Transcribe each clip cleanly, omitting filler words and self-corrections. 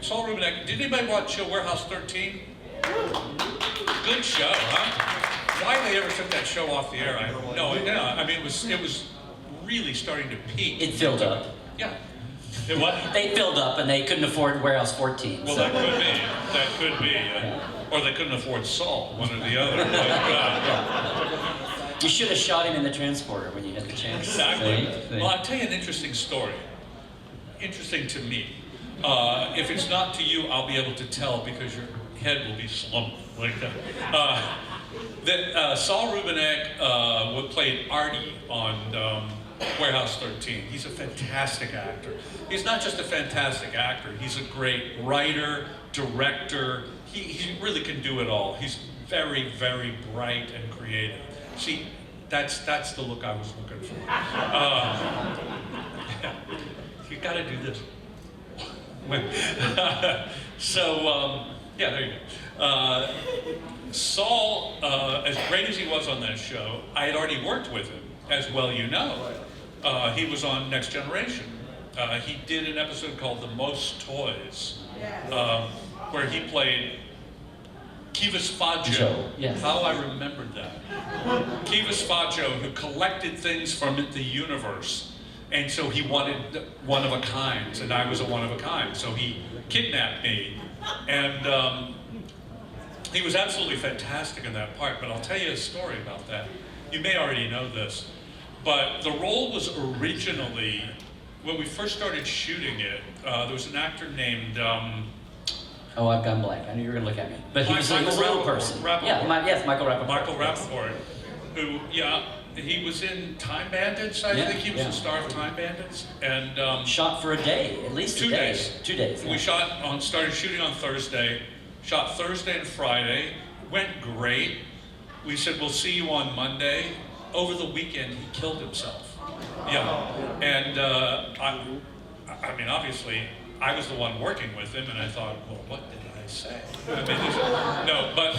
Saul Rubinek. Did anybody watch Warehouse 13? Good show, huh? Why they ever took that show off the air, I have no idea. I mean, it was really starting to peak. It filled up. Yeah. It what? They filled up and they couldn't afford Warehouse 14. Well, so. that could be. That could be. Or they couldn't afford Saul, one or the other. But, you should have shot him in the transporter when you had the chance. Exactly. Well, I'll tell you an interesting story. Interesting to me. If it's not to you, I'll be able to tell because your head will be slumped like that. Saul Rubinek played Artie on Warehouse 13. He's a fantastic actor. He's not just a fantastic actor, he's a great writer, director. He really can do it all. He's very, very bright and creative. See, that's the look I was looking for. You gotta do this. Yeah, there you go. Saul, as great as he was on that show, I had already worked with him, as well you know. He was on Next Generation. He did an episode called The Most Toys, where he played Kivas Fajo. Yes. How I remembered that. Kivas Fajo, who collected things from the universe. And so he wanted one of a kind, and I was a one of a kind. So he kidnapped me, and he was absolutely fantastic in that part. But I'll tell you a story about that. You may already know this, but the role was originally, when we first started shooting it, there was an actor named... oh, I've gone blank. I knew you were going to look at me. But he was a little person. Rapaport. Yeah, yes, Michael Rapaport. Michael Rapaport, who, he was in Time Bandits, I think he was the star of Time Bandits. And shot for a day, at least 2 days. 2 days. We started shooting on Thursday, shot Thursday and Friday, went great. We said, we'll see you on Monday. Over the weekend, he killed himself. Yeah, and I mean, obviously, I was the one working with him, and I thought, well, what did I say? I mean, no, but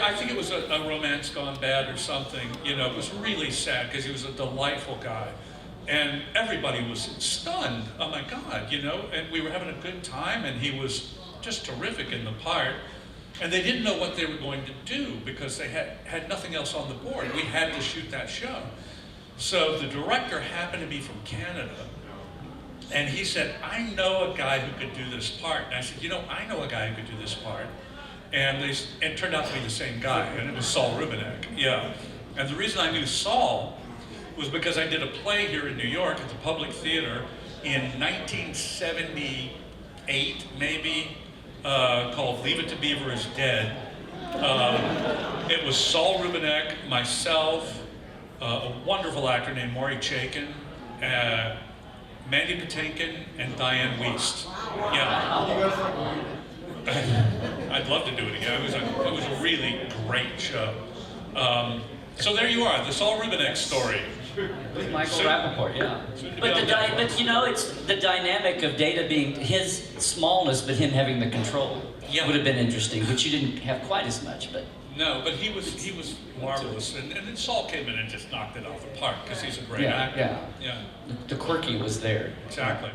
I think it was a romance gone bad or something. You know, it was really sad because he was a delightful guy, and everybody was stunned. Oh my God, you know, and we were having a good time, and he was just terrific in the part. And they didn't know what they were going to do because they had nothing else on the board. We had to shoot that show. So the director happened to be from Canada, and he said, I know a guy who could do this part. And I said, you know, I know a guy who could do this part. And it turned out to be the same guy, and it was Saul Rubinek. Yeah. And the reason I knew Saul was because I did a play here in New York at the Public Theater in 1978, maybe, called Leave It to Beaver is Dead. It was Saul Rubinek, myself, a wonderful actor named Maury Chaikin, Mandy Patinkin, and Diane Wiest. Yeah. I'd love to do it again. It was a really great show. So there you are, the Saul Rubinek story. With Michael Rapaport, yeah. But you know, it's the dynamic of Data being his smallness, but him having the control. Yeah. Would have been interesting, which you didn't have quite as much, but. No, but he was marvelous, and then Saul came in and just knocked it off the park because he's a great actor. Yeah. The quirky was there. Exactly.